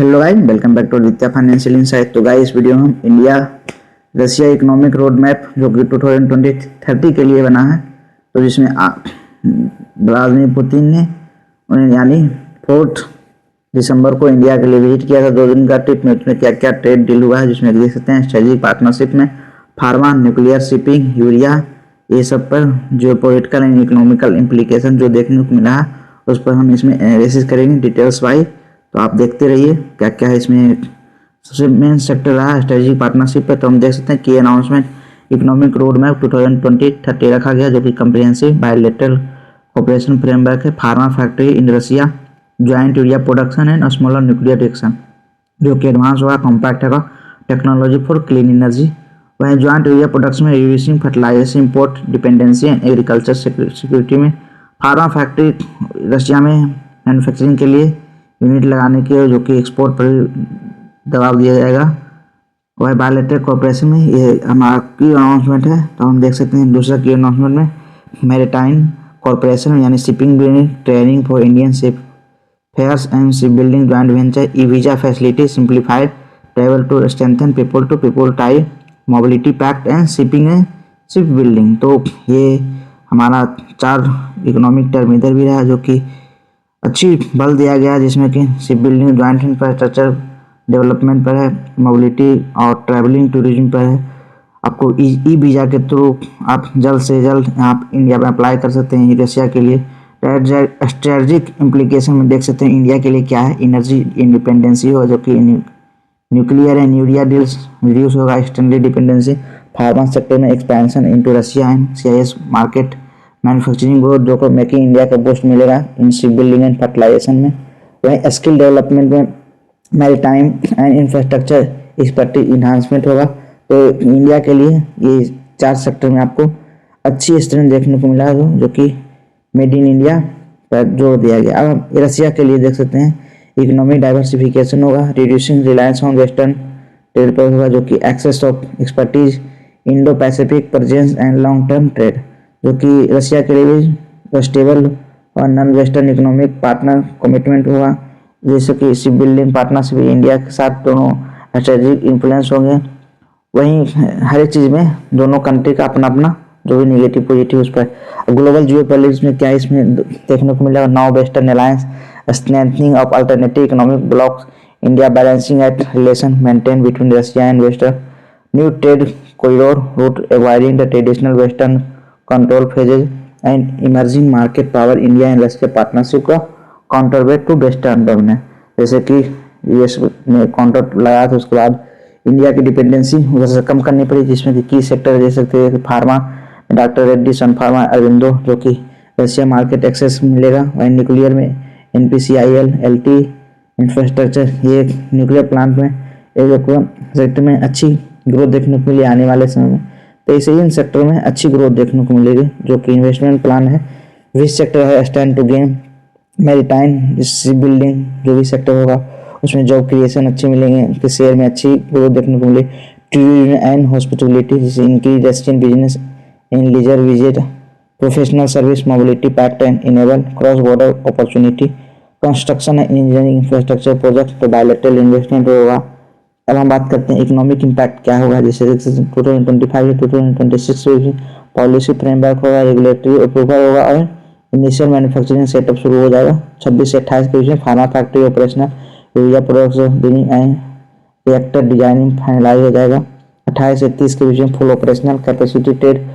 Hello guys, welcome back to Aditya financial insight. तो guys, इस video में हम India Russia economic road map जो कि 2020-30 के लिए बना है, तो जिसमें व्लादिमीर पुतिन ने उन्हें यानी 4 दिसंबर को इंडिया के लिए विजिट किया था। 2 दिन का ट्रिप में उसमें क्या क्या ट्रेड डील हुआ है, जिसमें देख सकते हैं स्ट्रेटेजिक पार्टनरशिप में फार्मा, न्यूक्लियर, शिपिंग, यूरिया, ये सब पर जो पॉलिटिकल एंड इकोनॉमिकल इम्प्लीकेशन जो देखने को मिला है उस पर हम इसमें एनालिसिस करेंगे डिटेल्स वाइज। तो आप देखते रहिए क्या क्या है इसमें। सबसे मेन सेक्टर रहा है स्ट्रेटेजिक पार्टनरशिप पे, तो हम देख सकते हैं की अनाउंसमेंट इकोनॉमिक रोड मैप 2020-30 रखा गया, जो कि कम्प्रिहेंसिव बायलैटरल कोऑपरेशन फ्रेमवर्क है। Pharma factory in Russia, joint urea production and smaller nuclear reaction, जो कि एडवांस होगा, कॉम्पैक्ट होगा, टेक्नोलॉजी फॉर क्लीन एनर्जी। वहीं ज्वाइंट यूरिया प्रोडक्शन में reducing fertiliser import dependency and agriculture security में pharma factory Russia में manufacturing के लिए यूनिट लगाने के, जो कि एक्सपोर्ट पर दबाव दिया जाएगा। वह बायलैटरल कोऑपरेशन में ये हमारा की अनाउंसमेंट है। तो हम देख सकते हैं दूसरा की अनाउंसमेंट में मैरीटाइम कॉरपोरेशन यानी shipping training for Indian ship fares and ship building joint venture, e visa facility, simplified travel to strengthen people to people type mobility pact and shipping and ship building. तो ये हमारा 4 economic term इधर भी रहा, जो कि अच्छी बल दिया गया, जिसमें कि ship building, joint infrastructure development पर है, मोबिलिटी और ट्रैवलिंग टूरिज्म पर है। आपको ई वीज़ा के थ्रू आप जल्द से जल्द आप इंडिया में अप्लाई कर सकते हैं रशिया के लिए। स्ट्रेटजिक इम्प्लीकेशन में देख सकते हैं इंडिया के लिए क्या है, एनर्जी इंडिपेंडेंसी हो, जो कि nuclear and urea deals reduce होगा, एक्सटेंडेड डिपेंडेंसी, फार्मा सेक्टर में expansion into Russia and CIS market, manufacturing growth, जो को मेकिंग इंडिया का बूस्ट मिलेगा in ship building and fertilisation में। वहीं स्किल डेवलपमेंट में maritime and infrastructure expertise enhancement होगा। तो इंडिया के लिए ये 4 सेक्टर में आपको अच्छी स्ट्रेंथ देखने को मिला, जो कि मेड इन इंडिया पर जोर दिया गया। अब रशिया के लिए देख सकते हैं इकोनॉमिक डाइवर्सिफिकेशन होगा, reducing reliance on western trade पर होगा, जो कि access of expertise, Indo Pacific presence and long term trade, जो कि रशिया के लिए भी स्टेबल और non western economic partner commitment होगा, जैसे कि शिप बिल्डिंग पार्टनरशिप इंडिया के साथ दोनों स्ट्रेटेजिक इन्फ्लुएंस होंगे। वहीं हर एक चीज़ में दोनों कंट्री का अपना अपना जो भी निगेटिव पॉजिटिव उस पर। ग्लोबल जियोपॉलिटिक्स में क्या इसमें देखने को मिला, now western alliance, strengthening of alternative economic blocs, India balancing at relation maintain between Russia and western, new trade corridor route avoiding the traditional western control phases and emerging market power, India and Russia partnership का counterweight to western dominance. जैसे कि US ने counter लगाया था, उसके बाद India की dependency उधर से कम करनी पड़ी, जिसमें की सेक्टर दे सकते हैं फार्मा, डॉक्टर रेड्डी, सन फार्मा, अरविंदो, जो कि रशिया मार्केट एक्सेस मिलेगा। वहीं न्यूक्लियर में एनपीसीआईएल, एलटी इंफ्रास्ट्रक्चर, ये न्यूक्लियर प्लांट में एक सेक्टर में अच्छी ग्रोथ देखने को मिली आने वाले समय में। तो ऐसे ही इन सेक्टर में अच्छी ग्रोथ देखने को मिलेगी, जो कि इन्वेस्टमेंट प्लान है। विच सेक्टर है stand to game, maritime, ship building जो भी सेक्टर होगा उसमें जॉब क्रिएशन अच्छी मिलेंगे, कि शेयर में अच्छी ग्रोथ देखने को मिले। टूरिज्म एंड हॉस्पिटलिटी, जैसे increase resident business in leisure visit, professional service, mobility pact and enable cross border opportunity, construction and engineering infrastructure project, तो बायलैटरल इन्वेस्टमेंट होगा। अब हम बात करते हैं इकोनॉमिक इम्पैक्ट क्या होगा, जैसे 2025 2026 में पॉलिसी फ्रेमवर्क होगा, रेगुलेटरी अप्रूवल होगा और इनिशियल मैन्युफैक्चरिंग सेटअप शुरू हो जाएगा। 26 से 28 के बीच में pharma factory operational, urea production building and reactor designing finalise हो जाएगा। 28 से 30 के बीच में full operational capacity trade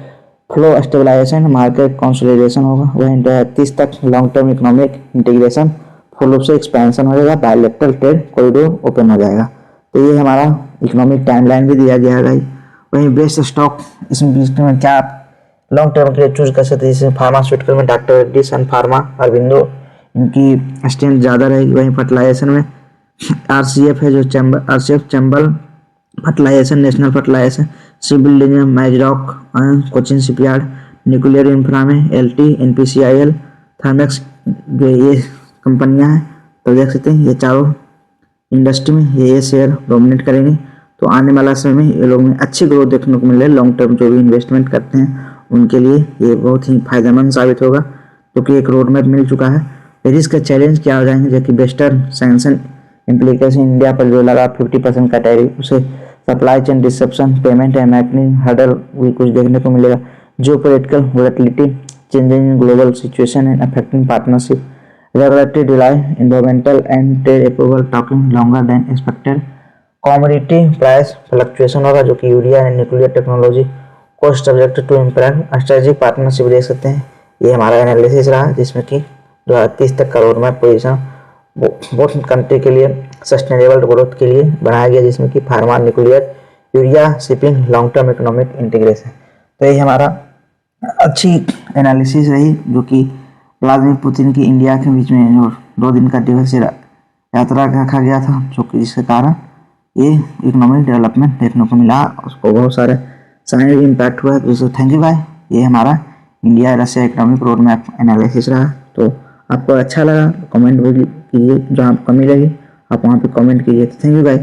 flow stabilisation market consolidation होगा। वहीं 30 तक long term economic integration full रूप से एक्सपेंशन हो जाएगा, बायलैटरल ट्रेड कॉरिडोर ओपन हो जाएगा। तो ये हमारा इकोनॉमिक टाइमलाइन भी दिया गया है। वहीं बेस्ट स्टॉक इसमें क्या आप लॉन्ग टर्म के लिए चूज कर सकते हैं, जैसे फार्मास्यूटिकल में डॉक्टर रेड्डी, सन फार्मा, अरविंदो, इनकी स्ट्रेंथ ज़्यादा रहेगी। वहीं फर्टिलाइजेशन में आरसीएफ है, जो Chambal fertilisation, national fertilisation, ship building में मैजरॉक, कोचिन शिपयार्ड, न्यूक्लियर इंफ्रा में एलटी, एनपीसीआईएल, थर्मेक्स, जो ये कंपनियां हैं। तो देख सकते हैं ये चारों इंडस्ट्री में ये शेयर डोमिनेट करेंगे। तो आने वाला समय में ये लोग में अच्छी ग्रोथ देखने को मिल रही है। लॉन्ग टर्म जो भी इन्वेस्टमेंट करते हैं उनके लिए ये बहुत ही फायदेमंद साबित होगा, क्योंकि एक रोड मैप मिल चुका है। रिस्क का चैलेंज क्या हो जाएंगे, जो कि वेस्टर्न सैंक्शन इम्प्लीकेशन इंडिया पर जो लगा 50% का टैरिफ, उसे supply chain disruption, payment and machining hurdle भी कुछ देखने को मिलेगा। Geopolitical volatility, changing in global situation and affecting partnership, regulatory delay, environmental and trade approval taking longer than expected, commodity price fluctuation होगा जो कि urea and nuclear technology cost subject to impact, strategic partnership देख सकते हैं। ये हमारा analysis रहा जिसमें कि 2030 तक का road map position both country के लिए सस्टेनेबल ग्रोथ के लिए बनाया गया, जिसमें कि pharma, nuclear, urea, shipping, long term economic integration. तो ये हमारा अच्छी एनालिसिस रही जो कि व्लादिमीर पुतिन की इंडिया के बीच में जो 2 दिन का दिवसीय यात्रा रखा गया था, जो कि जिसके कारण ये इकोनॉमिक डेवलपमेंट देखने को मिला, उसको बहुत सारे साइड इम्पैक्ट हुआ। तो थैंक यू भाई, ये हमारा India Russia economic road map analysis रहा। तो आपको अच्छा लगा कमेंट भी कीजिए, जहाँ कमी लगी आप वहाँ पे कमेंट कीजिए। तो थैंक यू भाई।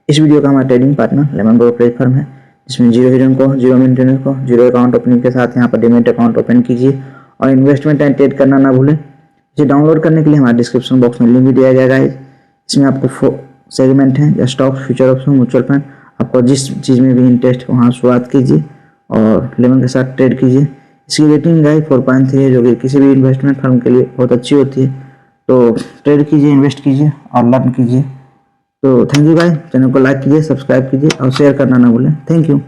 इस वीडियो का हमारा trading partner lemon grow platform है, जिसमें जीरो हिडन को, जीरो मेंटेनेंस को, जीरो अकाउंट ओपनिंग के साथ यहाँ पर डीमेट अकाउंट ओपन कीजिए और इन्वेस्टमेंट एंड ट्रेड करना ना भूलें। इसे डाउनलोड करने के लिए हमारे डिस्क्रिप्शन बॉक्स में लिंक भी दिया गया है। इसमें आपको सेगमेंट है, stock, future option, mutual fund, आपको जिस चीज़ में भी इंटरेस्ट वहाँ शुरुआत कीजिए और लेमन के साथ ट्रेड कीजिए। इसकी रेटिंग गाइड 4.3 है, जो कि किसी भी इन्वेस्टमेंट फर्म के लिए बहुत अच्छी होती है। तो ट्रेड कीजिए, इन्वेस्ट कीजिए और लर्न कीजिए। तो थैंक यू भाई, चैनल को लाइक कीजिए, सब्सक्राइब कीजिए और शेयर करना ना भूलें। Thank you.